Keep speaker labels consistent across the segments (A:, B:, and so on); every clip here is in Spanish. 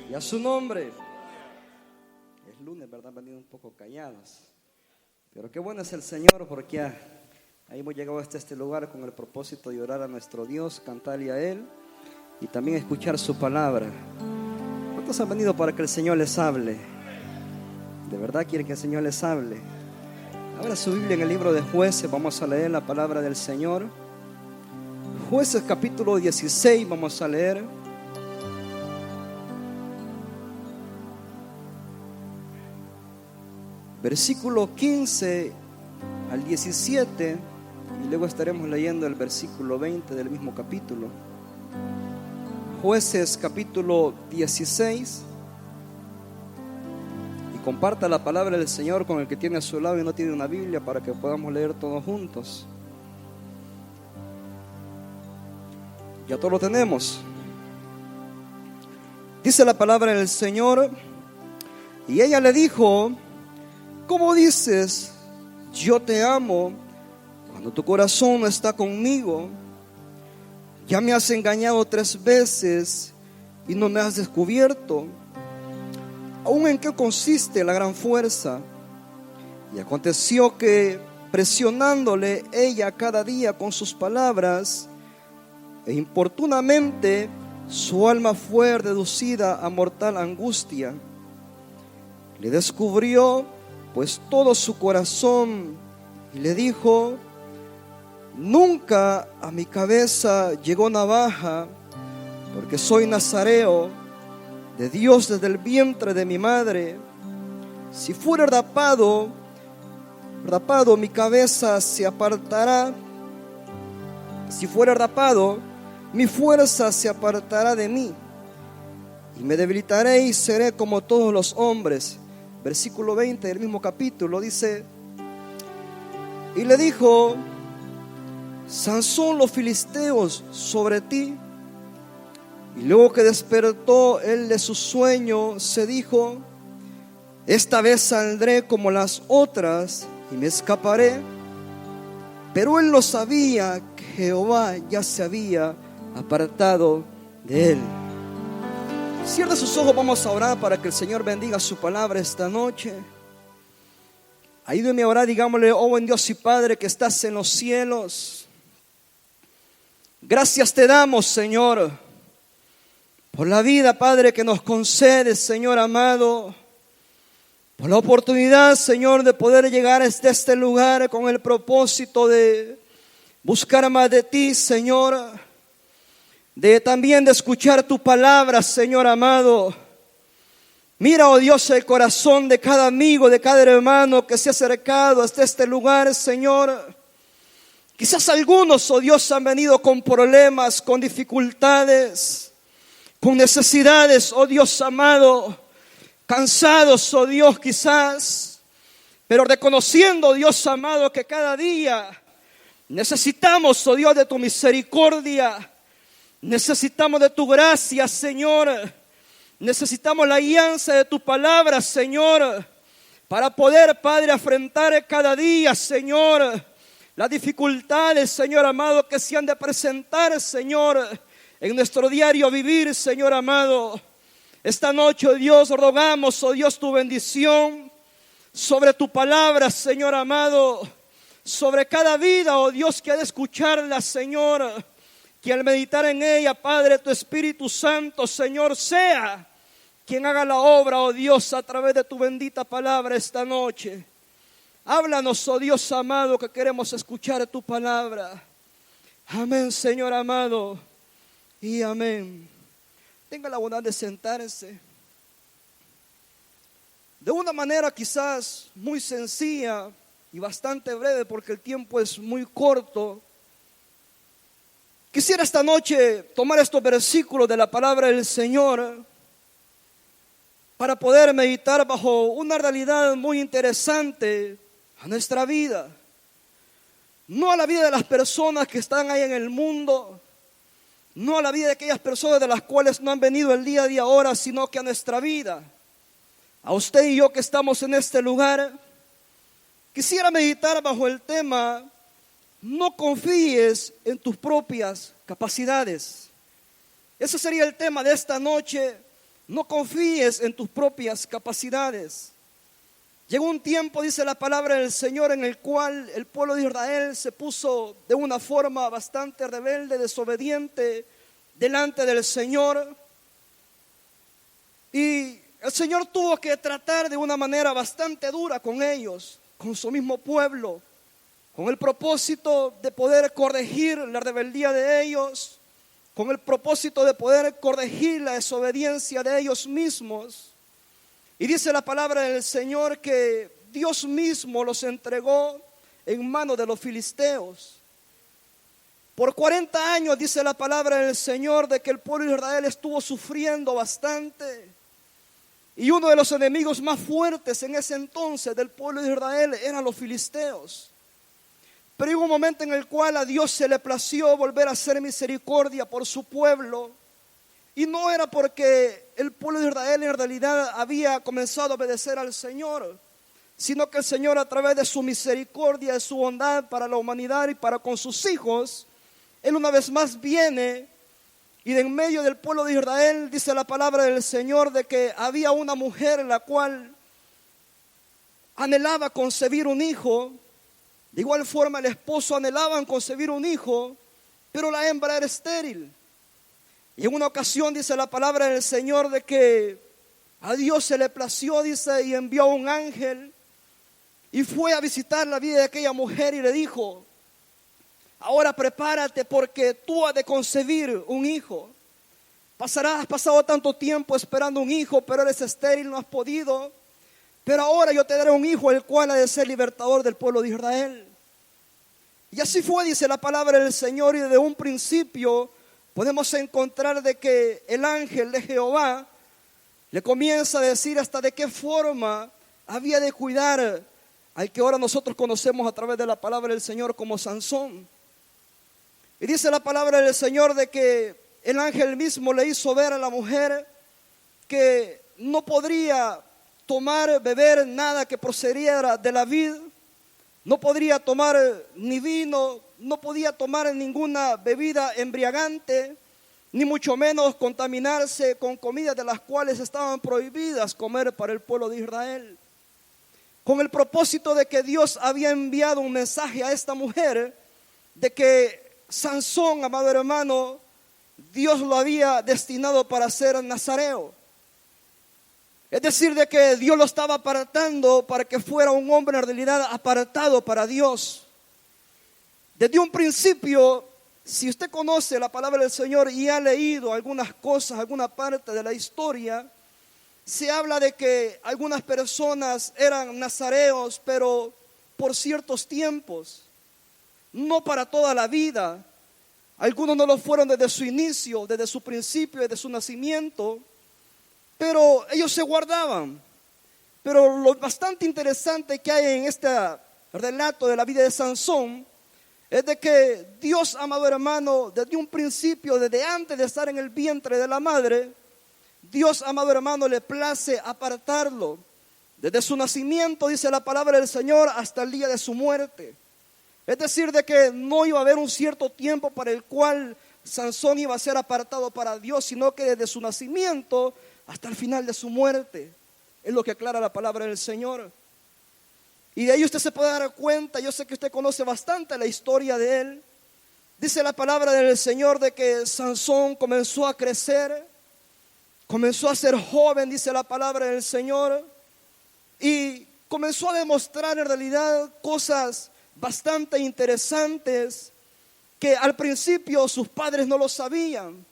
A: Y a su nombre. Es lunes, ¿verdad? Han venido un poco callados. Pero qué bueno es el Señor, porque ahí hemos llegado hasta este lugar con el propósito de orar a nuestro Dios, cantarle a Él y también escuchar su palabra. ¿Cuántos han venido para que el Señor les hable? ¿De verdad quieren que el Señor les hable? Ahora su Biblia en el libro de Jueces, vamos a leer la palabra del Señor. Jueces capítulo 16, vamos a leer. Versículo 15 al 17, y luego estaremos leyendo el versículo 20 del mismo capítulo. Jueces capítulo 16. Y comparta la palabra del Señor con el que tiene a su lado y no tiene una Biblia, para que podamos leer todos juntos. Ya todos lo tenemos. Dice la palabra del Señor: y ella le dijo: ¿cómo dices, yo te amo, cuando tu corazón no está conmigo? Ya me has engañado 3 veces y no me has descubierto. ¿Aún en qué consiste la gran fuerza? Y aconteció que, presionándole ella cada día con sus palabras, e importunamente, su alma fue reducida a mortal angustia. Le descubrió pues todo su corazón y le dijo: nunca a mi cabeza llegó navaja, porque soy nazareo de Dios desde el vientre de mi madre. Si fuera rapado mi cabeza se apartará. Si fuera rapado, mi fuerza se apartará de mí, y me debilitaré y seré como todos los hombres. Versículo 20 del mismo capítulo dice: y le dijo: Sansón, los filisteos sobre ti. Y luego que despertó él de su sueño, se dijo: esta vez saldré como las otras y me escaparé. Pero él no sabía que Jehová ya se había apartado de él. Cierra sus ojos, vamos a orar para que el Señor bendiga su palabra esta noche. Ayúdeme a orar, digámosle: oh buen Dios y Padre que estás en los cielos, gracias te damos, Señor, por la vida, Padre, que nos concedes, Señor amado, por la oportunidad, Señor, de poder llegar hasta este lugar con el propósito de buscar más de ti, Señor, también de escuchar tu palabra, Señor amado. Mira, oh Dios, el corazón de cada amigo, de cada hermano que se ha acercado hasta este lugar, Señor. Quizás algunos, oh Dios, han venido con problemas, con dificultades, con necesidades, oh Dios amado, cansados, oh Dios, quizás, pero reconociendo, Dios amado, que cada día necesitamos, oh Dios, de tu misericordia. Necesitamos de tu gracia, Señor. Necesitamos la alianza de tu palabra, Señor, para poder, Padre, afrontar cada día, Señor, las dificultades, Señor amado, que se han de presentar, Señor, en nuestro diario vivir, Señor amado. Esta noche, oh Dios, rogamos, oh Dios, tu bendición sobre tu palabra, Señor amado, sobre cada vida, oh Dios, que ha de escucharla, Señor. Que al meditar en ella, Padre, tu Espíritu Santo, Señor, sea quien haga la obra, oh Dios, a través de tu bendita palabra esta noche. Háblanos, oh Dios amado, que queremos escuchar tu palabra. Amén, Señor amado, y amén. Tenga la bondad de sentarse. De una manera quizás muy sencilla y bastante breve, porque el tiempo es muy corto. Quisiera esta noche tomar estos versículos de la palabra del Señor para poder meditar bajo una realidad muy interesante a nuestra vida. No a la vida de las personas que están ahí en el mundo, no a la vida de aquellas personas de las cuales no han venido el día a día ahora, sino que a nuestra vida. A usted y yo que estamos en este lugar, quisiera meditar bajo el tema: no confíes en tus propias capacidades. Ese sería el tema de esta noche. No confíes en tus propias capacidades. Llegó un tiempo, dice la palabra del Señor, en el cual el pueblo de Israel se puso de una forma bastante rebelde, desobediente delante del Señor. Y el Señor tuvo que tratar de una manera bastante dura con ellos, con su mismo pueblo, con el propósito de poder corregir la rebeldía de ellos, con el propósito de poder corregir la desobediencia de ellos mismos. Y dice la palabra del Señor que Dios mismo los entregó en manos de los filisteos. Por 40 años dice la palabra del Señor de que el pueblo de Israel estuvo sufriendo bastante. Y uno de los enemigos más fuertes en ese entonces del pueblo de Israel eran los filisteos. Pero hubo un momento en el cual a Dios se le plació volver a hacer misericordia por su pueblo. Y no era porque el pueblo de Israel en realidad había comenzado a obedecer al Señor, sino que el Señor, a través de su misericordia, de su bondad para la humanidad y para con sus hijos, Él una vez más viene. Y de en medio del pueblo de Israel dice la palabra del Señor de que había una mujer la cual anhelaba concebir un hijo. De igual forma el esposo anhelaba concebir un hijo, pero la hembra era estéril. Y en una ocasión dice la palabra del Señor de que a Dios se le plació, dice, y envió a un ángel y fue a visitar la vida de aquella mujer y le dijo: ahora prepárate porque tú has de concebir un hijo. Has pasado tanto tiempo esperando un hijo, pero eres estéril, no has podido. Pero ahora yo te daré un hijo, el cual ha de ser libertador del pueblo de Israel. Y así fue, dice la palabra del Señor, y desde un principio podemos encontrar de que el ángel de Jehová le comienza a decir hasta de qué forma había de cuidar al que ahora nosotros conocemos a través de la palabra del Señor como Sansón. Y dice la palabra del Señor de que el ángel mismo le hizo ver a la mujer que no podría tomar, beber nada que procediera de la vid, no podría tomar ni vino, no podía tomar ninguna bebida embriagante, ni mucho menos contaminarse con comidas de las cuales estaban prohibidas comer para el pueblo de Israel. Con el propósito de que Dios había enviado un mensaje a esta mujer de que Sansón, amado hermano, Dios lo había destinado para ser nazareo. Es decir, de que Dios lo estaba apartando para que fuera un hombre en realidad apartado para Dios. Desde un principio, si usted conoce la palabra del Señor y ha leído algunas cosas, alguna parte de la historia, se habla de que algunas personas eran nazareos, pero por ciertos tiempos, no para toda la vida. Algunos no lo fueron desde su inicio, desde su principio, desde su nacimiento, pero ellos se guardaban. Pero lo bastante interesante que hay en este relato de la vida de Sansón es de que Dios, amado hermano, desde un principio, desde antes de estar en el vientre de la madre, Dios, amado hermano, le place apartarlo. Desde su nacimiento, dice la palabra del Señor, hasta el día de su muerte. Es decir, de que no iba a haber un cierto tiempo para el cual Sansón iba a ser apartado para Dios, sino que desde su nacimiento hasta el final de su muerte. Es lo que aclara la palabra del Señor. Y de ahí usted se puede dar cuenta, yo sé que usted conoce bastante la historia de él. Dice la palabra del Señor de que Sansón comenzó a crecer, comenzó a ser joven, dice la palabra del Señor, y comenzó a demostrar en realidad cosas bastante interesantes que al principio sus padres no lo sabían.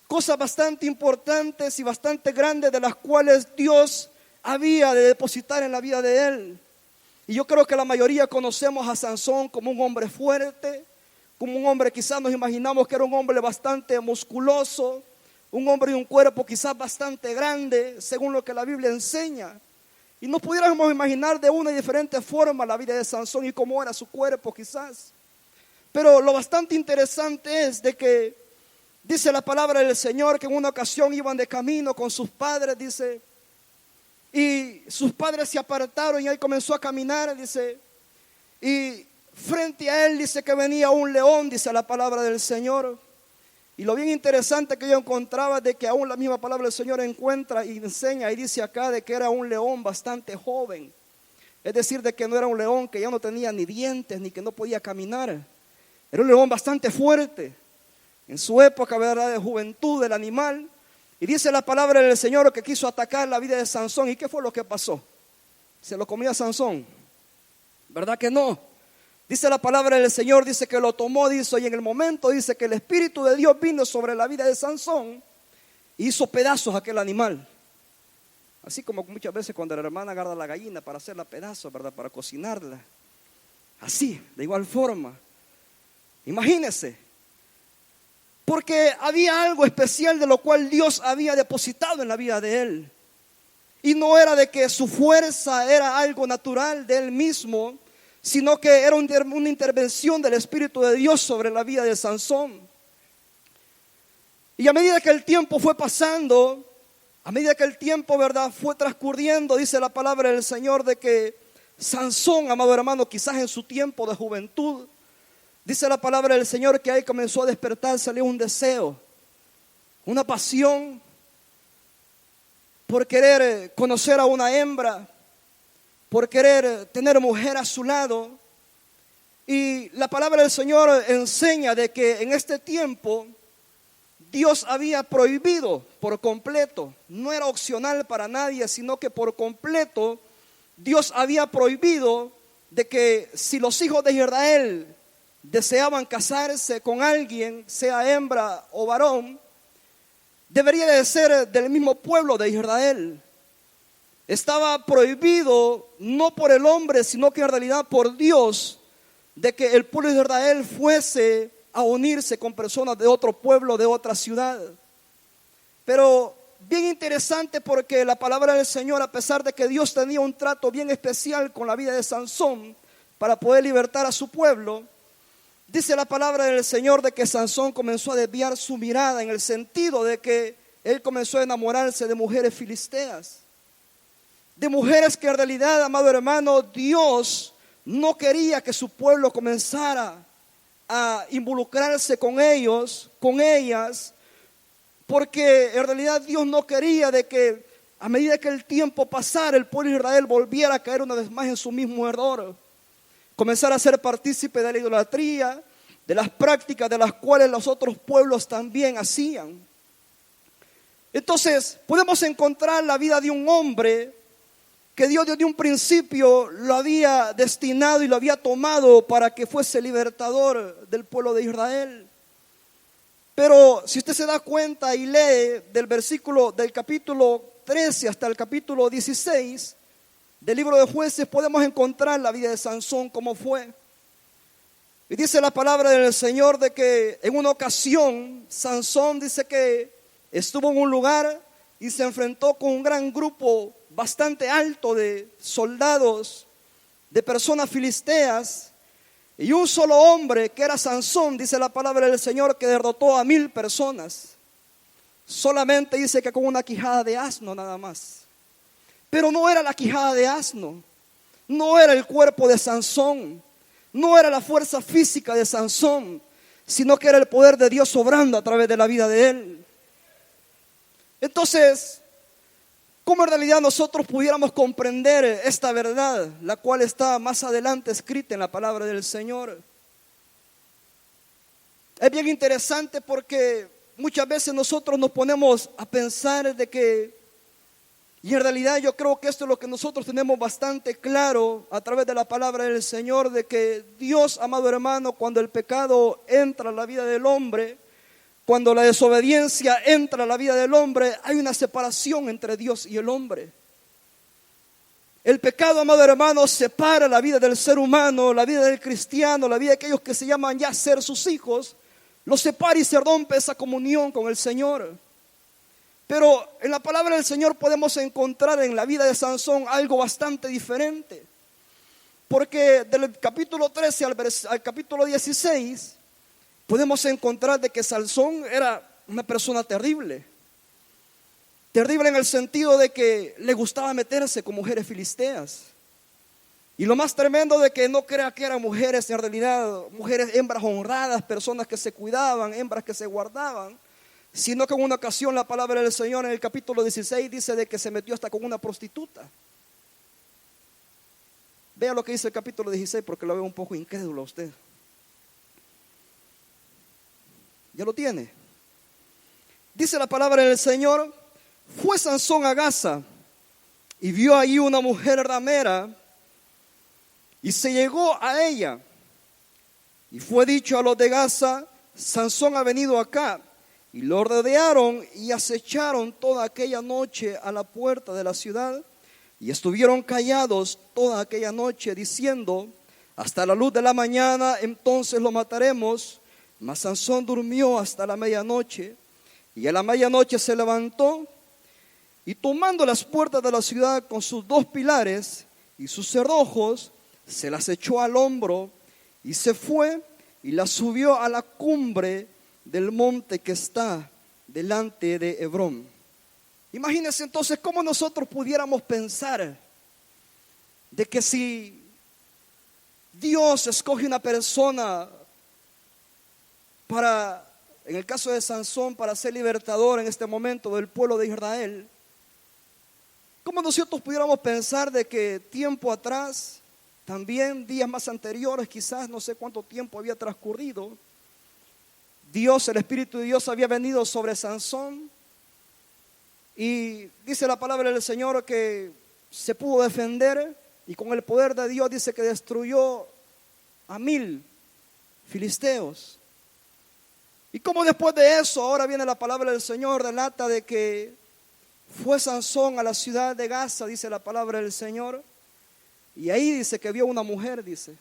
A: Cosas bastante importantes y bastante grandes de las cuales Dios había de depositar en la vida de él. Y yo creo que la mayoría conocemos a Sansón como un hombre fuerte, como un hombre, quizás nos imaginamos que era un hombre bastante musculoso, un hombre de un cuerpo quizás bastante grande, según lo que la Biblia enseña. Y nos pudiéramos imaginar de una y diferente forma la vida de Sansón y cómo era su cuerpo quizás. Pero lo bastante interesante es de que dice la palabra del Señor que en una ocasión iban de camino con sus padres, dice, y sus padres se apartaron y él comenzó a caminar, dice, y frente a él dice que venía un león, dice la palabra del Señor. Y lo bien interesante que yo encontraba de que aún la misma palabra del Señor encuentra y enseña y dice acá de que era un león bastante joven. Es decir, de que no era un león que ya no tenía ni dientes ni que no podía caminar. Era un león bastante fuerte. En su época, ¿verdad?, de juventud del animal. Y dice la palabra del Señor que quiso atacar la vida de Sansón. ¿Y qué fue lo que pasó? ¿Se lo comió a Sansón? ¿Verdad que no? Dice la palabra del Señor, dice que lo tomó, dice, y en el momento dice que el Espíritu de Dios vino sobre la vida de Sansón y hizo pedazos a aquel animal. Así como muchas veces cuando la hermana agarra la gallina para hacerla pedazos, ¿verdad?, para cocinarla. Así, de igual forma. Imagínense. Porque había algo especial de lo cual Dios había depositado en la vida de él. Y no era de que su fuerza era algo natural de él mismo, sino que era una intervención del Espíritu de Dios sobre la vida de Sansón. Y a medida que el tiempo fue pasando, a medida que el tiempo, ¿verdad?, fue transcurriendo, dice la palabra del Señor de que Sansón, amado hermano, quizás en su tiempo de juventud, dice la palabra del Señor que ahí comenzó a despertar, salió un deseo, una pasión por querer conocer a una hembra, por querer tener mujer a su lado. Y la palabra del Señor enseña de que en este tiempo Dios había prohibido por completo, no era opcional para nadie, sino que por completo Dios había prohibido de que si los hijos de Israel deseaban casarse con alguien, sea hembra o varón, debería de ser del mismo pueblo de Israel. Estaba prohibido no por el hombre, sino que en realidad por Dios, de que el pueblo de Israel fuese a unirse con personas de otro pueblo, de otra ciudad. Pero bien interesante porque la palabra del Señor, a pesar de que Dios tenía un trato bien especial con la vida de Sansón para poder libertar a su pueblo, dice la palabra del Señor de que Sansón comenzó a desviar su mirada en el sentido de que él comenzó a enamorarse de mujeres filisteas, de mujeres que en realidad, amado hermano, Dios no quería que su pueblo comenzara a involucrarse con ellos, con ellas, porque en realidad Dios no quería de que a medida que el tiempo pasara el pueblo de Israel volviera a caer una vez más en su mismo error, comenzar a ser partícipe de la idolatría, de las prácticas de las cuales los otros pueblos también hacían. Entonces podemos encontrar la vida de un hombre que Dios desde un principio lo había destinado y lo había tomado para que fuese libertador del pueblo de Israel. Pero si usted se da cuenta y lee del capítulo 13 hasta el capítulo 16 del libro de Jueces, podemos encontrar la vida de Sansón como fue. Y dice la palabra del Señor de que en una ocasión Sansón dice que estuvo en un lugar y se enfrentó con un gran grupo bastante alto de soldados, de personas filisteas, y un solo hombre que era Sansón, dice la palabra del Señor, que derrotó a 1000 personas. Solamente dice que con una quijada de asno nada más. Pero no era la quijada de asno, no era el cuerpo de Sansón, no era la fuerza física de Sansón, sino que era el poder de Dios obrando a través de la vida de él. Entonces, ¿cómo en realidad nosotros pudiéramos comprender esta verdad, la cual está más adelante escrita en la palabra del Señor? Es bien interesante porque muchas veces nosotros nos ponemos a pensar de que, y en realidad yo creo que esto es lo que nosotros tenemos bastante claro a través de la palabra del Señor, de que Dios, amado hermano, cuando el pecado entra en la vida del hombre, cuando la desobediencia entra en la vida del hombre, hay una separación entre Dios y el hombre. El pecado, amado hermano, separa la vida del ser humano, la vida del cristiano, la vida de aquellos que se llaman ya ser sus hijos, los separa y se rompe esa comunión con el Señor. Pero en la palabra del Señor podemos encontrar en la vida de Sansón algo bastante diferente. Porque del capítulo 13 al capítulo 16 podemos encontrar de que Sansón era una persona terrible. Terrible en el sentido de que le gustaba meterse con mujeres filisteas. Y lo más tremendo de que no crea que eran mujeres, en realidad mujeres, hembras honradas, personas que se cuidaban, hembras que se guardaban, sino que en una ocasión la palabra del Señor en el capítulo 16 dice de que se metió hasta con una prostituta. Vea lo que dice el capítulo 16 porque lo veo un poco incrédulo a usted. ¿Ya lo tiene? Dice la palabra del Señor: fue Sansón a Gaza y vio allí una mujer ramera y se llegó a ella. Y fue dicho a los de Gaza: Sansón ha venido acá. Y lo rodearon y acecharon toda aquella noche a la puerta de la ciudad. Y estuvieron callados toda aquella noche, diciendo: hasta la luz de la mañana, entonces lo mataremos. Mas Sansón durmió hasta la medianoche. Y a la medianoche se levantó y, tomando las puertas de la ciudad con sus 2 pilares y sus cerrojos, se las echó al hombro y se fue y las subió a la cumbre del monte que está delante de Hebrón. Imagínense entonces cómo nosotros pudiéramos pensar de que si Dios escoge una persona para, en el caso de Sansón, para ser libertador en este momento del pueblo de Israel, cómo nosotros pudiéramos pensar de que tiempo atrás, también días más anteriores, quizás no sé cuánto tiempo había transcurrido, Dios, el Espíritu de Dios había venido sobre Sansón y dice la palabra del Señor que se pudo defender y con el poder de Dios dice que destruyó a 1000 filisteos. Y como después de eso, ahora viene la palabra del Señor, relata de que fue Sansón a la ciudad de Gaza, dice la palabra del Señor, y ahí dice que vio una mujer, dice,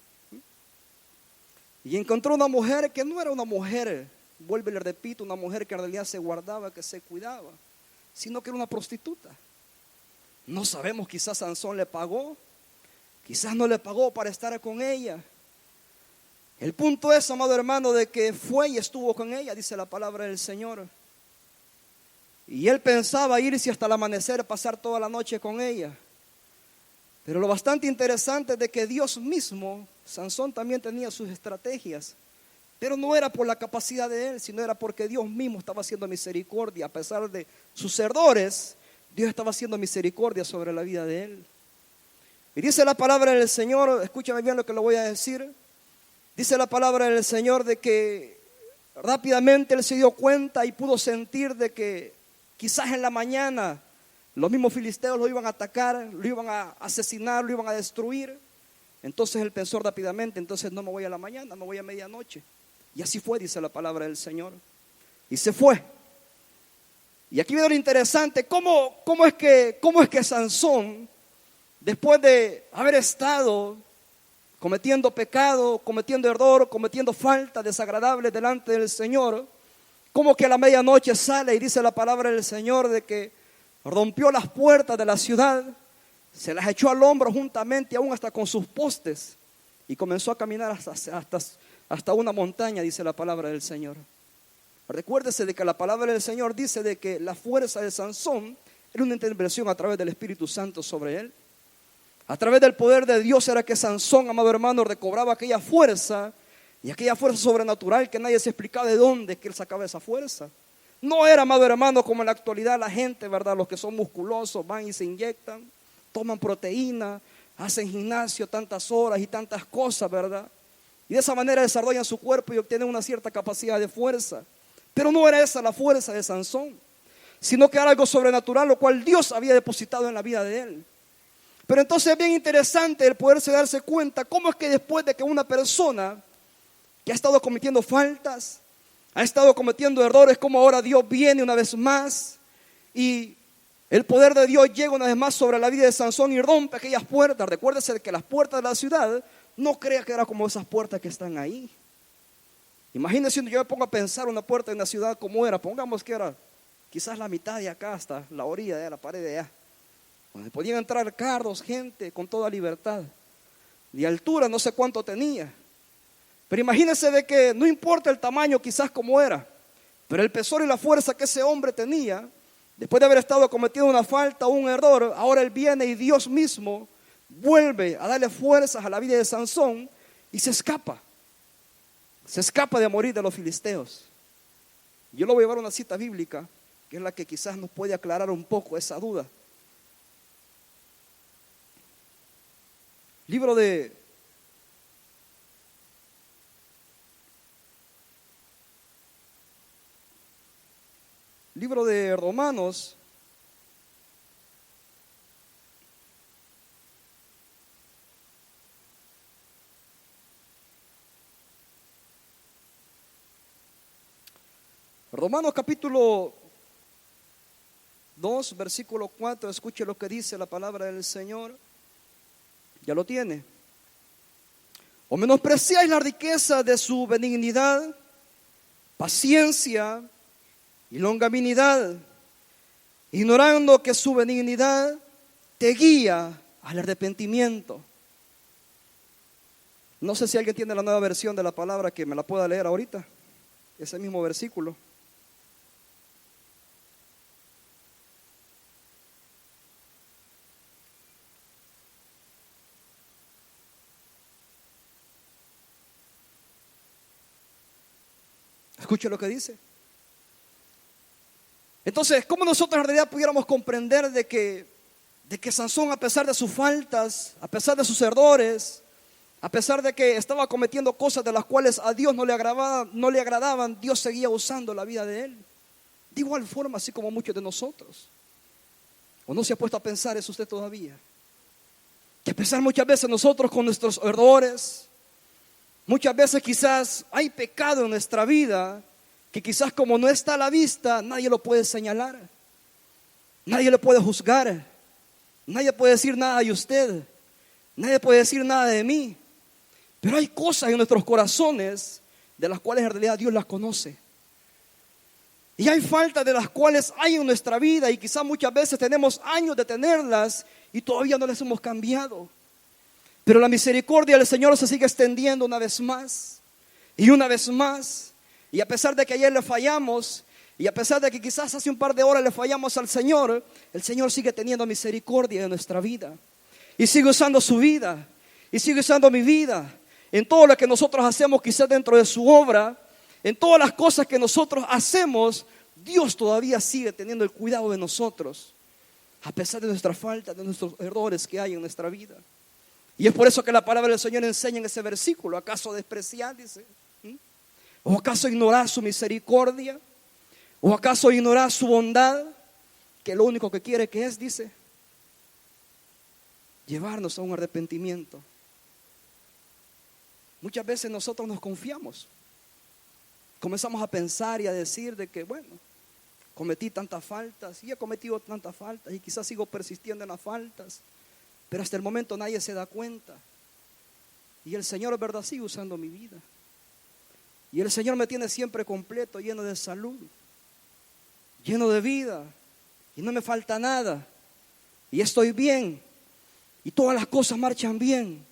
A: y encontró una mujer que no era una mujer, vuelvo y le repito, una mujer que en realidad se guardaba, que se cuidaba, sino que era una prostituta. No sabemos, quizás Sansón le pagó, quizás no le pagó para estar con ella. El punto es, amado hermano, de que fue y estuvo con ella, dice la palabra del Señor. Y él pensaba irse hasta el amanecer, pasar toda la noche con ella. Pero lo bastante interesante es de que Dios mismo, Sansón también tenía sus estrategias, pero no era por la capacidad de él, sino era porque Dios mismo estaba haciendo misericordia. A pesar de sus errores, Dios estaba haciendo misericordia sobre la vida de él. Y dice la palabra del Señor, escúchame bien lo que le voy a decir. Dice la palabra del Señor de que rápidamente él se dio cuenta y pudo sentir de que quizás en la mañana los mismos filisteos lo iban a atacar, lo iban a asesinar, lo iban a destruir. Entonces él pensó rápidamente: entonces no me voy a la mañana, me voy a medianoche. Y así fue, dice la palabra del Señor. Y se fue. Y aquí viene lo interesante: ¿cómo es que Sansón, después de haber estado cometiendo pecado, cometiendo error, cometiendo falta desagradable delante del Señor, como que a la medianoche sale y dice la palabra del Señor de que rompió las puertas de la ciudad, se las echó al hombro juntamente aún hasta con sus postes y comenzó a caminar hasta una montaña, dice la palabra del Señor? Recuérdese de que la palabra del Señor dice de que la fuerza de Sansón era una intervención a través del Espíritu Santo sobre él. A través del poder de Dios era que Sansón, amado hermano, recobraba aquella fuerza, y aquella fuerza sobrenatural que nadie se explicaba de dónde que él sacaba esa fuerza. No era, amado hermano, como en la actualidad la gente, ¿verdad? Los que son musculosos van y se inyectan, toman proteína, hacen gimnasio tantas horas y tantas cosas, ¿verdad? Y de esa manera desarrollan su cuerpo y obtienen una cierta capacidad de fuerza. Pero no era esa la fuerza de Sansón, sino que era algo sobrenatural, lo cual Dios había depositado en la vida de él. Pero entonces es bien interesante el poderse darse cuenta cómo es que después de que una persona que ha estado cometiendo faltas, ha estado cometiendo errores, como ahora Dios viene una vez más y el poder de Dios llega una vez más sobre la vida de Sansón y rompe aquellas puertas. Recuérdese de que las puertas de la ciudad, no crea que era como esas puertas que están ahí. Imagínense, yo me pongo a pensar una puerta en una ciudad como era, pongamos que era quizás la mitad de acá hasta la orilla de la pared de allá, donde podían entrar carros, gente con toda libertad. De altura no sé cuánto tenía, pero imagínense de que no importa el tamaño quizás como era, pero el peso y la fuerza que ese hombre tenía, después de haber estado cometiendo una falta o un error, ahora él viene y Dios mismo vuelve a darle fuerzas a la vida de Sansón y se escapa. Se escapa de morir de los filisteos. Yo lo voy a llevar a una cita bíblica, que es la que quizás nos puede aclarar un poco esa duda. Libro de Romanos, Romanos capítulo 2, versículo 4, escuche lo que dice la palabra del Señor. Ya lo tiene. O menospreciáis la riqueza de su benignidad, paciencia y longanimidad, ignorando que su benignidad te guía al arrepentimiento. No sé si alguien tiene la nueva versión de la palabra que me la pueda leer ahorita, ese mismo versículo. Escuche lo que dice. Entonces, ¿cómo nosotros en realidad pudiéramos comprender de que Sansón, a pesar de sus faltas, a pesar de sus errores, a pesar de que estaba cometiendo cosas de las cuales a Dios no le agradaban, Dios seguía usando la vida de él? De igual forma, así como muchos de nosotros. ¿O no se ha puesto a pensar eso usted todavía? Que a pesar muchas veces nosotros con nuestros errores, muchas veces quizás hay pecado en nuestra vida que quizás como no está a la vista, nadie lo puede señalar, nadie le puede juzgar, nadie puede decir nada de usted, nadie puede decir nada de mí. Pero hay cosas en nuestros corazones de las cuales en realidad Dios las conoce. Y hay faltas de las cuales hay en nuestra vida y quizás muchas veces tenemos años de tenerlas y todavía no las hemos cambiado. Pero la misericordia del Señor se sigue extendiendo una vez más y una vez más. Y a pesar de que ayer le fallamos, y a pesar de que quizás hace un par de horas le fallamos al Señor, el Señor sigue teniendo misericordia en nuestra vida. Y sigue usando su vida, y sigue usando mi vida. En todo lo que nosotros hacemos quizás dentro de su obra, en todas las cosas que nosotros hacemos, Dios todavía sigue teniendo el cuidado de nosotros. A pesar de nuestra falta, de nuestros errores que hay en nuestra vida. Y es por eso que la palabra del Señor enseña en ese versículo. ¿Acaso despreciar? Dice. ¿O acaso ignorar su misericordia? ¿O acaso ignorar su bondad? Que lo único que quiere que es, dice, llevarnos a un arrepentimiento. Muchas veces nosotros nos confiamos. Comenzamos a pensar y a decir de que, bueno, cometí tantas faltas y he cometido tantas faltas y quizás sigo persistiendo en las faltas. Pero hasta el momento nadie se da cuenta. Y el Señor, es verdad, sigue usando mi vida. Y el Señor me tiene siempre completo, lleno de salud, lleno de vida. Y no me falta nada. Y estoy bien. Y todas las cosas marchan bien.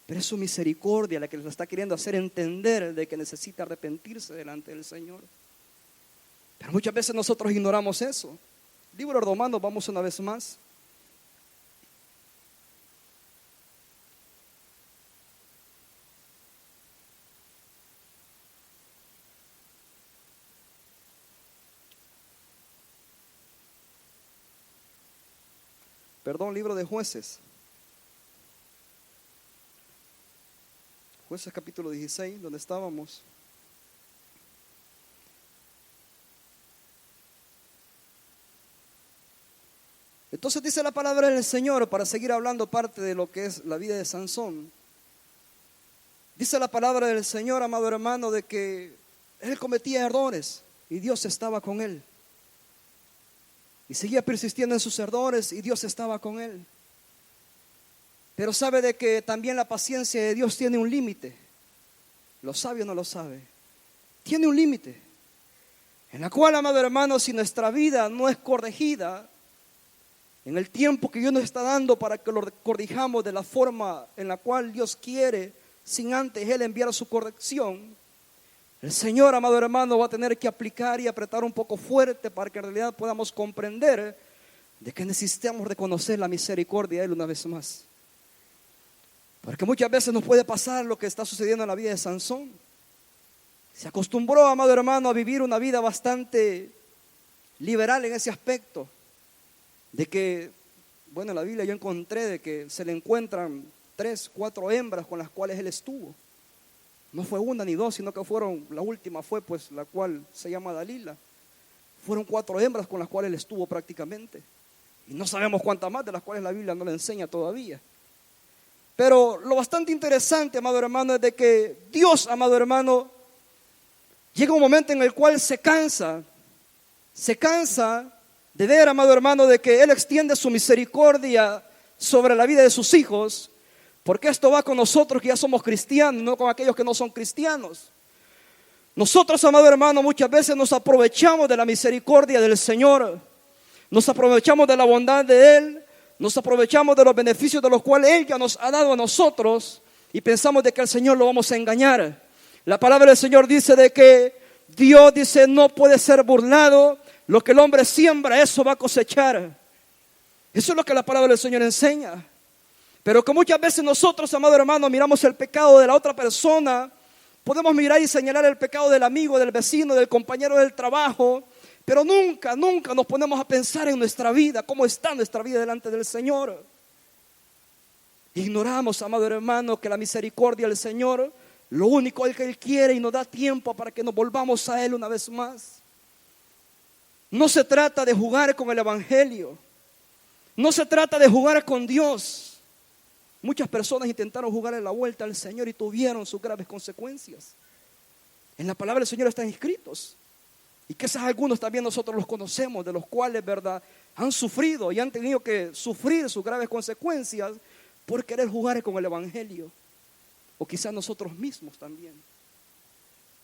A: Pero es su misericordia la que les está queriendo hacer entender de que necesita arrepentirse delante del Señor. Pero muchas veces nosotros ignoramos eso. Libro de Romanos, vamos una vez más. Perdón, libro de Jueces. Jueces capítulo 16, donde estábamos. Entonces dice la palabra del Señor, para seguir hablando parte de lo que es la vida de Sansón. Dice la palabra del Señor, amado hermano, de que él cometía errores y Dios estaba con él. Y seguía persistiendo en sus errores y Dios estaba con él. Pero sabe de que también la paciencia de Dios tiene un límite. ¿Lo sabe o no lo sabe? Tiene un límite. En la cual, amado hermano, si nuestra vida no es corregida, en el tiempo que Dios nos está dando para que lo corrijamos de la forma en la cual Dios quiere, sin antes Él enviar su corrección, el Señor, amado hermano, va a tener que aplicar y apretar un poco fuerte para que en realidad podamos comprender de que necesitamos reconocer la misericordia de Él una vez más. Porque muchas veces nos puede pasar lo que está sucediendo en la vida de Sansón. Se acostumbró, amado hermano, a vivir una vida bastante liberal en ese aspecto. De que, bueno, en la Biblia yo encontré de que se le encuentran 3, 4 hembras con las cuales él estuvo. No fue una ni dos, sino que la última fue pues la cual se llama Dalila. Fueron 4 hembras con las cuales él estuvo prácticamente. Y no sabemos cuántas más, de las cuales la Biblia no le enseña todavía. Pero lo bastante interesante, amado hermano, es de que Dios, amado hermano, llega un momento en el cual se cansa de ver, amado hermano, de que Él extiende su misericordia sobre la vida de sus hijos, porque esto va con nosotros que ya somos cristianos, no con aquellos que no son cristianos. Nosotros, amado hermano, muchas veces nos aprovechamos de la misericordia del Señor, nos aprovechamos de la bondad de Él, nos aprovechamos de los beneficios de los cuales Él ya nos ha dado a nosotros y pensamos de que al Señor lo vamos a engañar. La palabra del Señor dice de que Dios dice no puede ser burlado, lo que el hombre siembra, eso va a cosechar. Eso es lo que la palabra del Señor enseña. Pero que muchas veces nosotros, amado hermano, miramos el pecado de la otra persona, podemos mirar y señalar el pecado del amigo, del vecino, del compañero del trabajo, pero nunca nos ponemos a pensar en nuestra vida, cómo está nuestra vida delante del Señor. Ignoramos, amado hermano, que la misericordia del Señor, lo único que Él quiere y nos da tiempo para que nos volvamos a Él una vez más. No se trata de jugar con el Evangelio, no se trata de jugar con Dios. Muchas personas intentaron jugarle la vuelta al Señor y tuvieron sus graves consecuencias. En la palabra del Señor están escritos. Y quizás algunos también nosotros los conocemos, de los cuales, ¿verdad?, han sufrido y han tenido que sufrir sus graves consecuencias por querer jugar con el Evangelio. O quizás nosotros mismos también.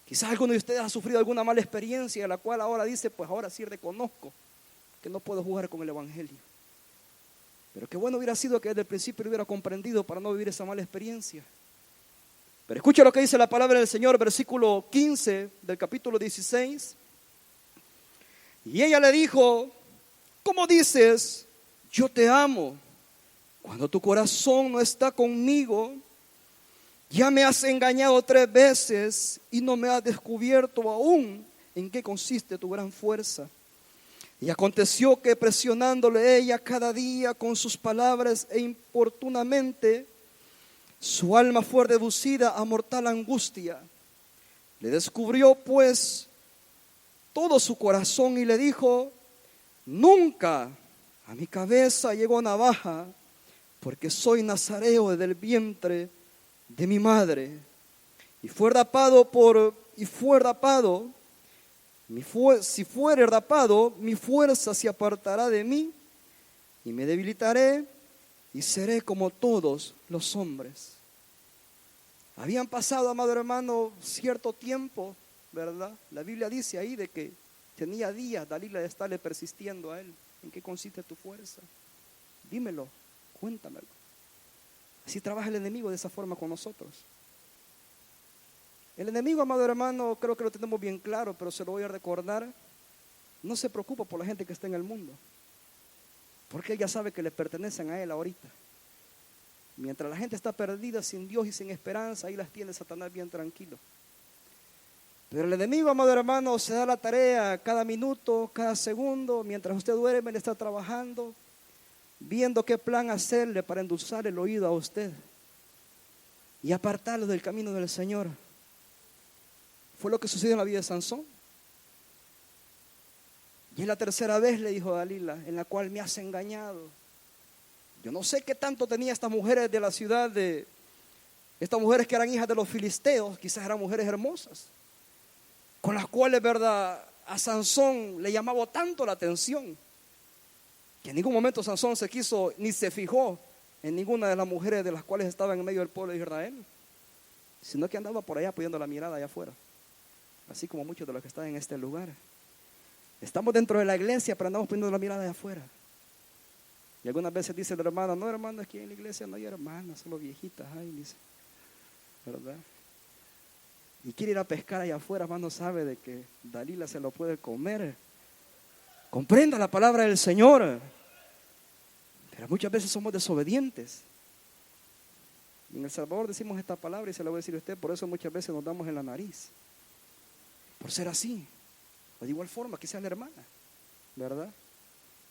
A: Quizás alguno de ustedes ha sufrido alguna mala experiencia, en la cual ahora dice, pues ahora sí reconozco que no puedo jugar con el Evangelio. Pero qué bueno hubiera sido que desde el principio lo hubiera comprendido para no vivir esa mala experiencia. Pero escucha lo que dice la palabra del Señor, versículo 15 del capítulo 16. Y ella le dijo, ¿cómo dices, yo te amo, cuando tu corazón no está conmigo? Ya me has engañado 3 veces y no me has descubierto aún en qué consiste tu gran fuerza. Y aconteció que presionándole ella cada día con sus palabras e importunamente, su alma fue reducida a mortal angustia. Le descubrió pues todo su corazón y le dijo, nunca a mi cabeza llegó navaja, porque soy nazareo desde el vientre de mi madre. Si fuere rapado, mi fuerza se apartará de mí y me debilitaré y seré como todos los hombres. Habían pasado, amado hermano, cierto tiempo, ¿verdad? La Biblia dice ahí de que tenía días Dalila de estarle persistiendo a él. ¿En qué consiste tu fuerza? Dímelo, cuéntamelo. Así trabaja el enemigo de esa forma con nosotros. El enemigo, amado hermano, creo que lo tenemos bien claro, pero se lo voy a recordar. No se preocupa por la gente que está en el mundo, porque él ya sabe que le pertenecen a él ahorita. Mientras la gente está perdida, sin Dios y sin esperanza, ahí las tiene Satanás bien tranquilo. Pero el enemigo, amado hermano, se da la tarea cada minuto, cada segundo, mientras usted duerme, le está trabajando, viendo qué plan hacerle para endulzar el oído a usted y apartarlo del camino del Señor. Fue lo que sucedió en la vida de Sansón. Y es la 3ª vez, le dijo Dalila, en la cual me has engañado. Yo no sé qué tanto tenía estas mujeres de la ciudad, estas mujeres que eran hijas de los filisteos, quizás eran mujeres hermosas, con las cuales, ¿verdad?, a Sansón le llamaba tanto la atención, que en ningún momento Sansón se quiso ni se fijó en ninguna de las mujeres de las cuales estaban en medio del pueblo de Israel, sino que andaba por allá poniendo la mirada allá afuera, así como muchos de los que están en este lugar. Estamos dentro de la iglesia, pero andamos poniendo la mirada allá afuera. Y algunas veces dice el hermano, no hermano, aquí en la iglesia no hay hermanas, solo viejitas, ay, dice, ¿verdad? Y quiere ir a pescar allá afuera, hermano, sabe de que Dalila se lo puede comer. Comprenda la palabra del Señor. Pero muchas veces somos desobedientes. En El Salvador decimos esta palabra y se la voy a decir a usted, por eso muchas veces nos damos en la nariz. Por ser así. O de igual forma, quizás la hermana, ¿verdad?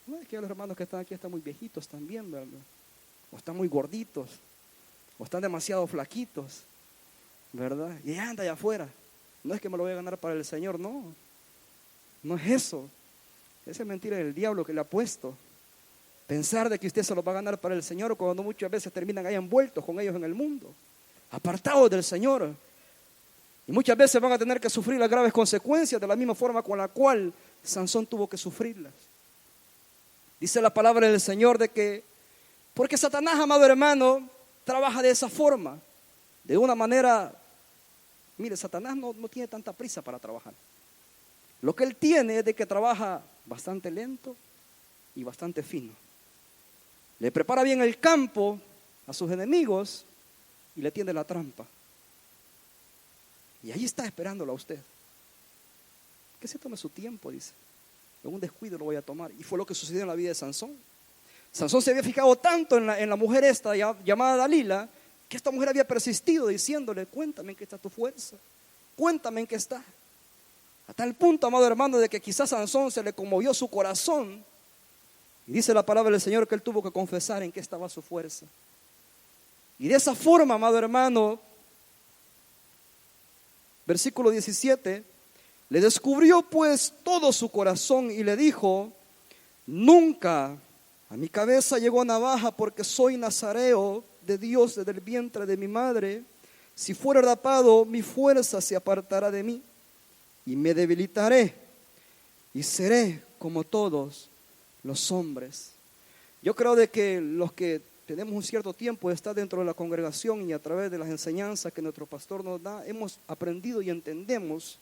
A: No es que los hermanos que están aquí están muy viejitos también, ¿verdad? O están muy gorditos, o están demasiado flaquitos, ¿verdad? Y anda allá afuera. No es que me lo voy a ganar para el Señor, no. No es eso. Esa es mentira del diablo que le ha puesto. Pensar de que usted se lo va a ganar para el Señor cuando muchas veces terminan ahí envueltos con ellos en el mundo, apartados del Señor. Y muchas veces van a tener que sufrir las graves consecuencias de la misma forma con la cual Sansón tuvo que sufrirlas. Dice la palabra del Señor de que, porque Satanás, amado hermano, trabaja de esa forma, de una manera, mire, Satanás no tiene tanta prisa para trabajar. Lo que él tiene es de que trabaja bastante lento y bastante fino. Le prepara bien el campo a sus enemigos y le tiende la trampa. Y ahí está esperándolo a usted. Que se tome su tiempo, dice. En un descuido lo voy a tomar. Y fue lo que sucedió en la vida de Sansón. Sansón se había fijado tanto en la mujer esta llamada Dalila, que esta mujer había persistido diciéndole, cuéntame en qué está tu fuerza. Cuéntame en qué está. A tal punto, amado hermano, de que quizás Sansón se le conmovió su corazón. Y dice la palabra del Señor que él tuvo que confesar en qué estaba su fuerza. Y de esa forma, amado hermano, versículo 17, le descubrió pues todo su corazón y le dijo, nunca a mi cabeza llegó navaja porque soy nazareo de Dios desde el vientre de mi madre. Si fuera rapado, mi fuerza se apartará de mí y me debilitaré y seré como todos los hombres. Yo creo de que los que tenemos un cierto tiempo de estar dentro de la congregación y a través de las enseñanzas que nuestro pastor nos da, hemos aprendido y entendemos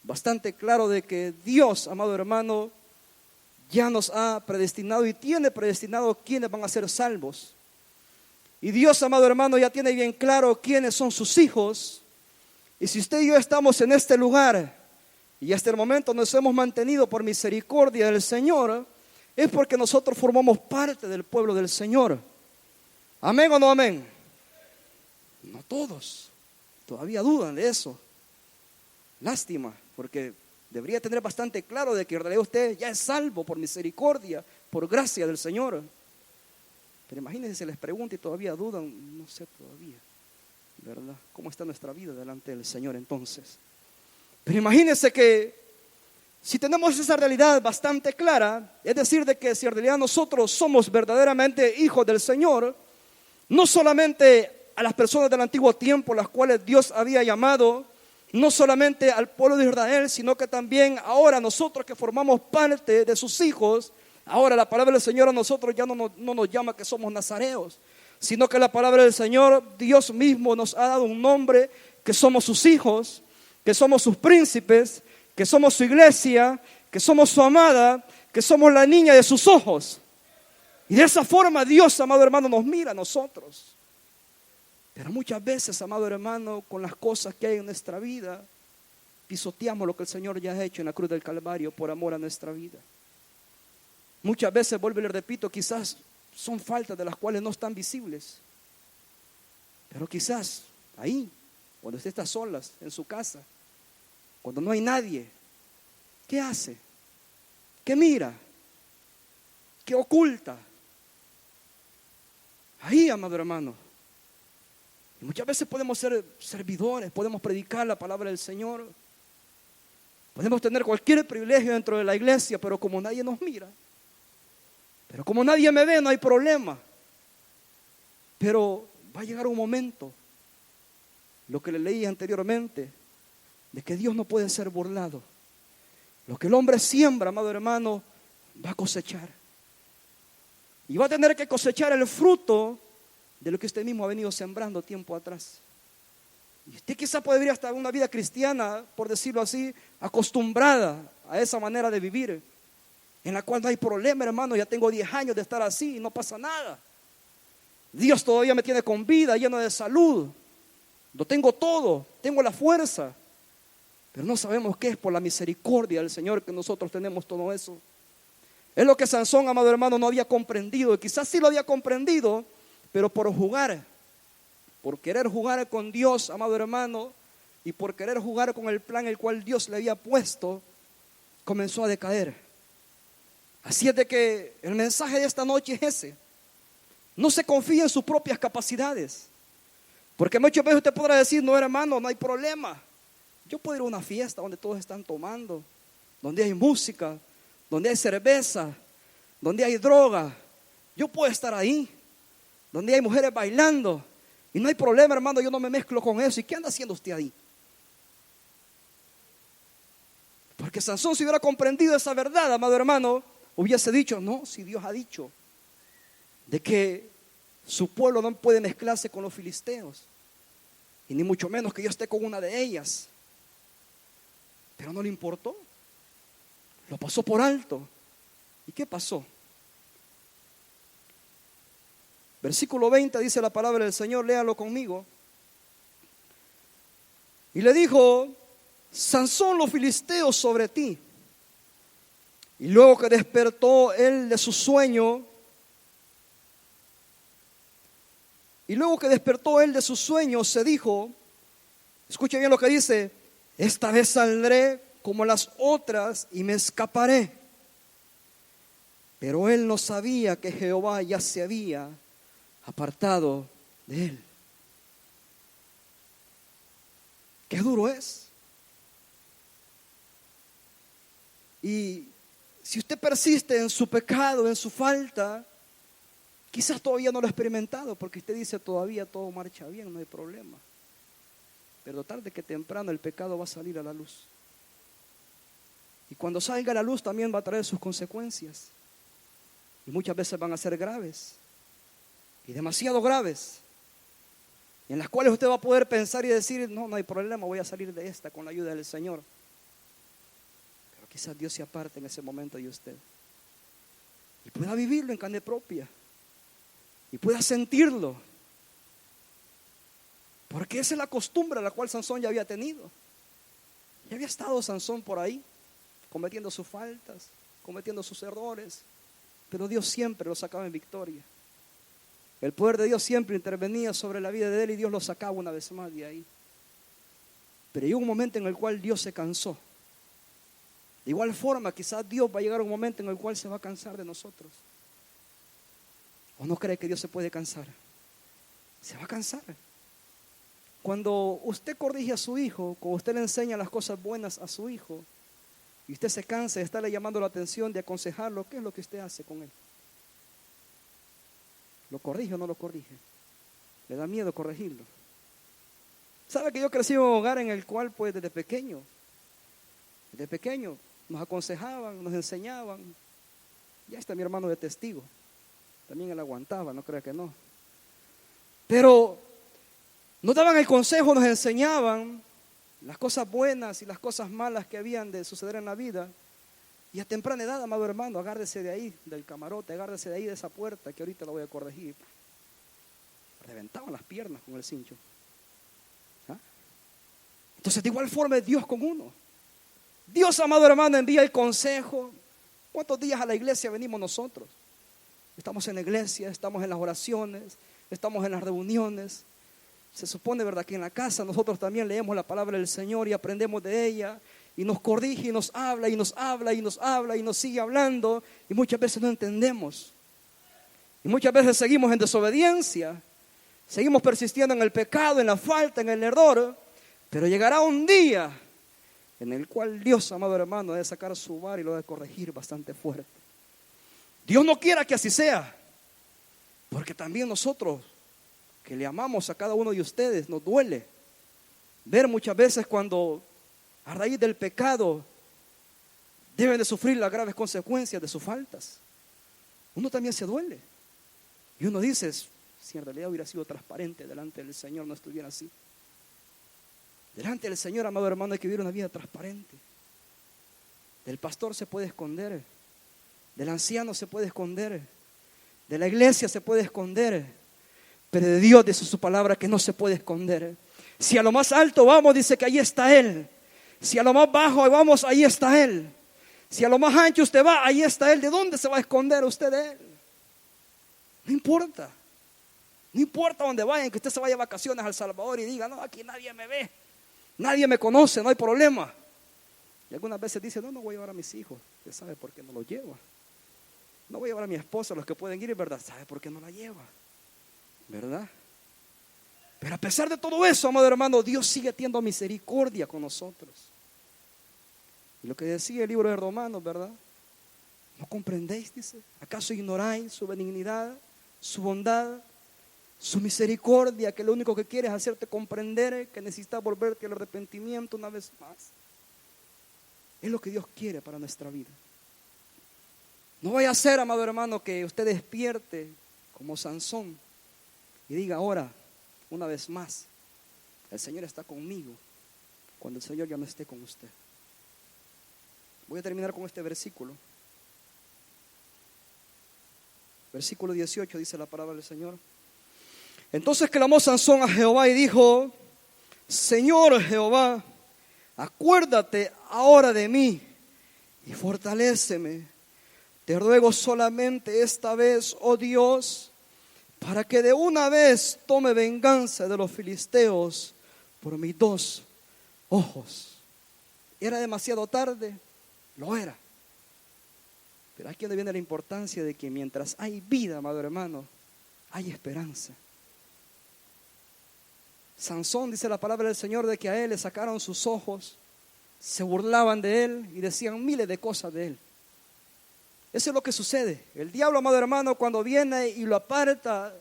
A: bastante claro de que Dios, amado hermano, ya nos ha predestinado y tiene predestinado quienes van a ser salvos. Y Dios, amado hermano, ya tiene bien claro quiénes son sus hijos. Y si usted y yo estamos en este lugar y hasta el momento nos hemos mantenido por misericordia del Señor, es porque nosotros formamos parte del pueblo del Señor. ¿Amén o no amén? No todos todavía dudan de eso. Lástima, porque debería tener bastante claro de que en realidad usted ya es salvo por misericordia, por gracia del Señor. Pero imagínense si les pregunto y todavía dudan, no sé todavía, ¿verdad? ¿Cómo está nuestra vida delante del Señor entonces? Pero imagínense que si tenemos esa realidad bastante clara, es decir, de que si en realidad nosotros somos verdaderamente hijos del Señor, no solamente a las personas del antiguo tiempo, las cuales Dios había llamado, no solamente al pueblo de Israel, sino que también ahora nosotros que formamos parte de sus hijos, ahora la palabra del Señor a nosotros ya no nos llama que somos nazareos, sino que la palabra del Señor, Dios mismo nos ha dado un nombre, que somos sus hijos, que somos sus príncipes, que somos su iglesia, que somos su amada, que somos la niña de sus ojos. Y de esa forma Dios, amado hermano, nos mira a nosotros. Pero muchas veces, amado hermano, con las cosas que hay en nuestra vida, pisoteamos lo que el Señor ya ha hecho en la cruz del Calvario por amor a nuestra vida. Muchas veces, vuelvo y le repito, quizás son faltas de las cuales no están visibles. Pero quizás ahí, cuando usted está solas en su casa, cuando no hay nadie, ¿qué hace? ¿Qué mira? ¿Qué oculta? Ahí, amado hermano. Y muchas veces podemos ser servidores, podemos predicar la palabra del Señor, podemos tener cualquier privilegio dentro de la iglesia, pero como nadie nos mira, pero como nadie me ve, no hay problema. Pero va a llegar un momento, lo que le leí anteriormente, de que Dios no puede ser burlado. Lo que el hombre siembra, amado hermano, va a cosechar. Y va a tener que cosechar el fruto de lo que usted mismo ha venido sembrando tiempo atrás. Y usted quizá podría estar en una vida cristiana, por decirlo así, acostumbrada a esa manera de vivir, en la cual no hay problema, hermano. Ya tengo 10 años de estar así y no pasa nada. Dios todavía me tiene con vida, lleno de salud. Lo tengo todo, tengo la fuerza. Pero no sabemos qué es por la misericordia del Señor que nosotros tenemos todo eso. Es lo que Sansón, amado hermano, no había comprendido. Y quizás sí lo había comprendido, pero por por querer jugar con Dios, amado hermano, y por querer jugar con el plan el cual Dios le había puesto, comenzó a decaer. Así es de que el mensaje de esta noche es ese: no se confíe en sus propias capacidades, porque muchas veces usted podrá decir: no, hermano, no hay problema, yo puedo ir a una fiesta donde todos están tomando, donde hay música, donde hay cerveza, donde hay droga, yo puedo estar ahí, donde hay mujeres bailando, y no hay problema, hermano, yo no me mezclo con eso. ¿Y qué anda haciendo usted ahí? Porque Sansón, si hubiera comprendido esa verdad, amado hermano, hubiese dicho: no, si Dios ha dicho de que su pueblo no puede mezclarse con los filisteos, y ni mucho menos que yo esté con una de ellas. Pero no le importó, lo pasó por alto. ¿Y qué pasó? Versículo 20 dice la palabra del Señor, léalo conmigo. Y le dijo: Sansón, los filisteos sobre ti. Y luego que despertó él de su sueño, se dijo, escuche bien lo que dice: esta vez saldré como las otras y me escaparé. Pero él no sabía que Jehová ya se había apartado de él. Qué duro es. Y si usted persiste en su pecado, en su falta, quizás todavía no lo ha experimentado, porque usted dice: todavía todo marcha bien, no hay problema. Pero tarde que temprano el pecado va a salir a la luz. Y cuando salga a la luz también va a traer sus consecuencias. Y muchas veces van a ser graves. Y demasiado graves. En las cuales usted va a poder pensar y decir: no hay problema, voy a salir de esta con la ayuda del Señor. Pero quizás Dios se aparte en ese momento de usted. Y pueda vivirlo en carne propia. Y pueda sentirlo. Porque esa es la costumbre a la cual Sansón ya había tenido. Ya había estado Sansón por ahí, cometiendo sus faltas, cometiendo sus errores, pero Dios siempre lo sacaba en victoria. El poder de Dios siempre intervenía sobre la vida de él y Dios lo sacaba una vez más de ahí. Pero llegó un momento en el cual Dios se cansó. De igual forma, quizás Dios va a llegar a un momento en el cual se va a cansar de nosotros. ¿O no cree que Dios se puede cansar? Se va a cansar. Cuando usted corrige a su hijo, cuando usted le enseña las cosas buenas a su hijo, y usted se cansa de estarle llamando la atención, de aconsejarlo, ¿qué es lo que usted hace con él? ¿Lo corrige o no lo corrige? Le da miedo corregirlo. ¿Sabe que yo crecí en un hogar en el cual, pues, desde pequeño nos aconsejaban, nos enseñaban? Ya está mi hermano de testigo. También él aguantaba, no crea que no. Pero nos daban el consejo, nos enseñaban las cosas buenas y las cosas malas que habían de suceder en la vida. Y a temprana edad, amado hermano, agárrese de ahí, del camarote, agárrese de ahí, de esa puerta que ahorita la voy a corregir. Reventaban las piernas con el cincho. ¿Ah? Entonces, de igual forma es Dios con uno. Dios, amado hermano, envía el consejo. ¿Cuántos días a la iglesia venimos nosotros? Estamos en la iglesia, estamos en las oraciones, estamos en las reuniones. Se supone, ¿verdad?, que en la casa nosotros también leemos la palabra del Señor y aprendemos de ella, y nos corrige y nos habla y nos habla y nos habla y nos sigue hablando, y muchas veces no entendemos. Y muchas veces seguimos en desobediencia, seguimos persistiendo en el pecado, en la falta, en el error, pero llegará un día en el cual Dios, amado hermano, debe sacar su vara y lo debe corregir bastante fuerte. Dios no quiera que así sea, porque también nosotros, que le amamos a cada uno de ustedes, nos duele ver muchas veces cuando a raíz del pecado deben de sufrir las graves consecuencias de sus faltas. Uno también se duele y uno dice: si en realidad hubiera sido transparente delante del Señor, no estuviera así. Delante del Señor, amado hermano, hay que vivir una vida transparente. Del pastor se puede esconder, del anciano se puede esconder, de la iglesia se puede esconder, pero de Dios dice su palabra que no se puede esconder. Si a lo más alto vamos, dice que ahí está Él. Si a lo más bajo vamos, ahí está Él. Si a lo más ancho usted va, ahí está Él. ¿De dónde se va a esconder usted de Él? No importa. No importa dónde vayan, que usted se vaya de vacaciones a El Salvador y diga, no, aquí nadie me ve, nadie me conoce, no hay problema. Y algunas veces dice, no voy a llevar a mis hijos. Usted sabe por qué no los lleva. No voy a llevar a mi esposa, los que pueden ir, ¿verdad? ¿Sabe por qué no la lleva? ¿Verdad? Pero a pesar de todo eso, amado hermano, Dios sigue teniendo misericordia con nosotros. Y lo que decía el libro de Romanos, ¿verdad? ¿No comprendéis? Dice. ¿Acaso ignoráis su benignidad, su bondad, su misericordia, que lo único que quiere es hacerte comprender que necesitas volverte al arrepentimiento una vez más? Es lo que Dios quiere para nuestra vida. No vaya a ser, amado hermano, que usted despierte como Sansón y diga ahora, una vez más, el Señor está conmigo, cuando el Señor ya no esté con usted. Voy a terminar con este versículo. Versículo 18 dice la palabra del Señor. Entonces clamó Sansón a Jehová y dijo, Señor Jehová, acuérdate ahora de mí y fortaléceme. Te ruego solamente esta vez, oh Dios, para que de una vez tome venganza de los filisteos por mis dos ojos. ¿Era demasiado tarde? Lo era. Pero aquí donde viene la importancia de que mientras hay vida, amado hermano, hay esperanza. Sansón, dice la palabra del Señor, de que a él le sacaron sus ojos, se burlaban de él y decían miles de cosas de él. Eso es lo que sucede. El diablo, amado hermano, cuando viene y lo aparta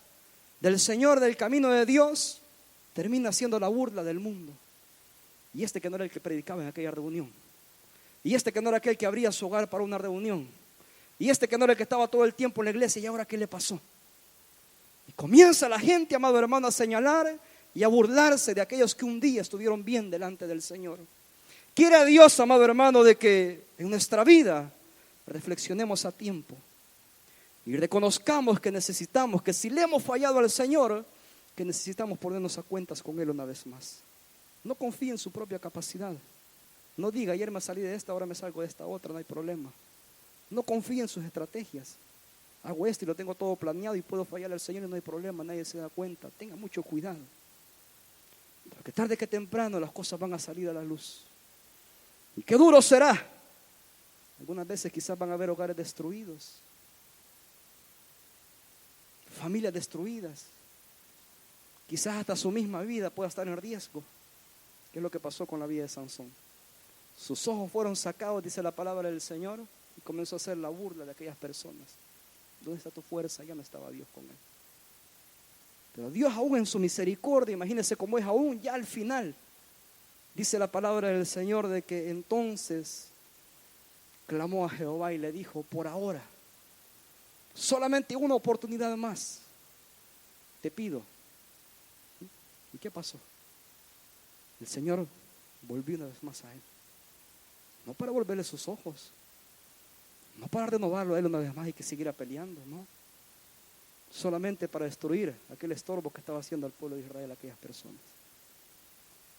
A: del Señor, del camino de Dios, termina siendo la burla del mundo. Y este que no era el que predicaba en aquella reunión. Y este que no era aquel que abría su hogar para una reunión. Y este que no era el que estaba todo el tiempo en la iglesia. ¿Y ahora qué le pasó? Y comienza la gente, amado hermano, a señalar y a burlarse de aquellos que un día estuvieron bien delante del Señor. Quiere Dios, amado hermano, de que en nuestra vida reflexionemos a tiempo y reconozcamos que necesitamos, que si le hemos fallado al Señor, que necesitamos ponernos a cuentas con Él una vez más. No confíe en su propia capacidad. No diga, ayer me salí de esta, ahora me salgo de esta otra, no hay problema. No confíe en sus estrategias. Hago esto y lo tengo todo planeado y puedo fallar al Señor y no hay problema, nadie se da cuenta. Tenga mucho cuidado, porque tarde que temprano las cosas van a salir a la luz. Y qué duro será. Algunas veces quizás van a haber hogares destruidos, familias destruidas, quizás hasta su misma vida pueda estar en riesgo. ¿Qué es lo que pasó con la vida de Sansón? Sus ojos fueron sacados, dice la palabra del Señor, y comenzó a hacer la burla de aquellas personas. ¿Dónde está tu fuerza? Ya no estaba Dios con él. Pero Dios aún en su misericordia, imagínense cómo es aún ya al final, dice la palabra del Señor de que entonces clamó a Jehová y le dijo, por ahora, solamente una oportunidad más, te pido. ¿Y qué pasó? El Señor volvió una vez más a él. No para volverle sus ojos, no para renovarlo a él una vez más y que siguiera peleando, no. Solamente para destruir aquel estorbo que estaba haciendo al pueblo de Israel, aquellas personas.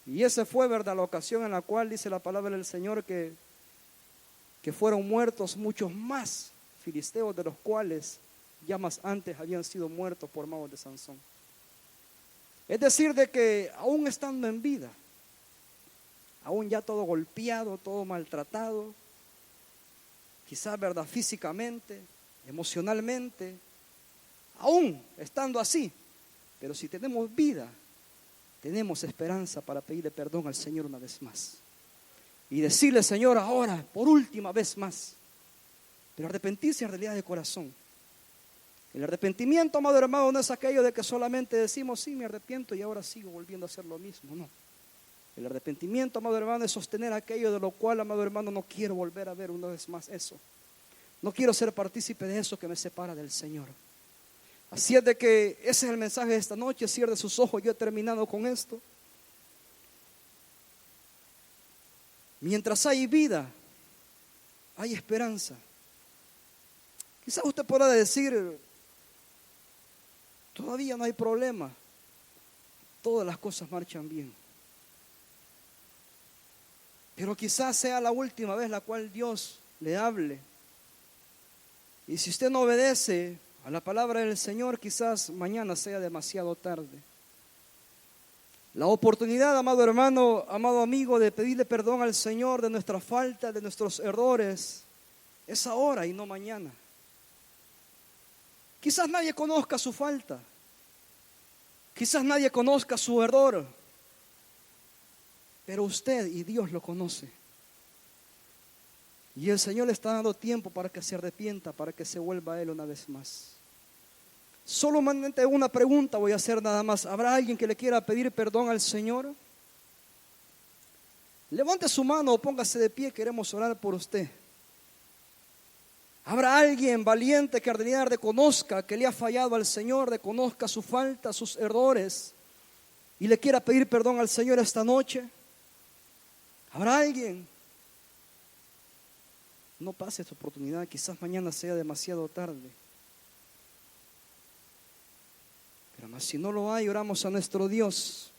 A: Y esa fue, ¿verdad?, la ocasión en la cual dice la palabra del Señor que fueron muertos muchos más filisteos, de los cuales ya más antes habían sido muertos por manos de Sansón. Es decir, de que aún estando en vida, aún ya todo golpeado, todo maltratado, quizás, ¿verdad?, físicamente, emocionalmente, aún estando así, pero si tenemos vida, tenemos esperanza para pedirle perdón al Señor una vez más. Y decirle, Señor, ahora, por última vez más. Pero arrepentirse en realidad de corazón. El arrepentimiento, amado hermano, no es aquello de que solamente decimos, sí, me arrepiento y ahora sigo volviendo a hacer lo mismo. No. El arrepentimiento, amado hermano, es sostener aquello de lo cual, amado hermano, no quiero volver a ver una vez más eso. No quiero ser partícipe de eso que me separa del Señor. Así es de que ese es el mensaje de esta noche. Cierre sus ojos, yo he terminado con esto. Mientras hay vida, hay esperanza. Quizás usted podrá decir, todavía no hay problema, todas las cosas marchan bien. Pero quizás sea la última vez la cual Dios le hable. Y si usted no obedece a la palabra del Señor, quizás mañana sea demasiado tarde. La oportunidad, amado hermano, amado amigo, de pedirle perdón al Señor de nuestra falta, de nuestros errores, es ahora y no mañana. Quizás nadie conozca su falta, quizás nadie conozca su error, pero usted y Dios lo conoce. Y el Señor le está dando tiempo para que se arrepienta, para que se vuelva a Él una vez más. Solamente una pregunta voy a hacer nada más. ¿Habrá alguien que le quiera pedir perdón al Señor? Levante su mano o póngase de pie, queremos orar por usted. ¿Habrá alguien valiente que reconozca que le ha fallado al Señor, reconozca su falta, sus errores y le quiera pedir perdón al Señor esta noche? ¿Habrá alguien? No pase esta oportunidad, quizás mañana sea demasiado tarde. Pero más si no lo hay, oramos a nuestro Dios.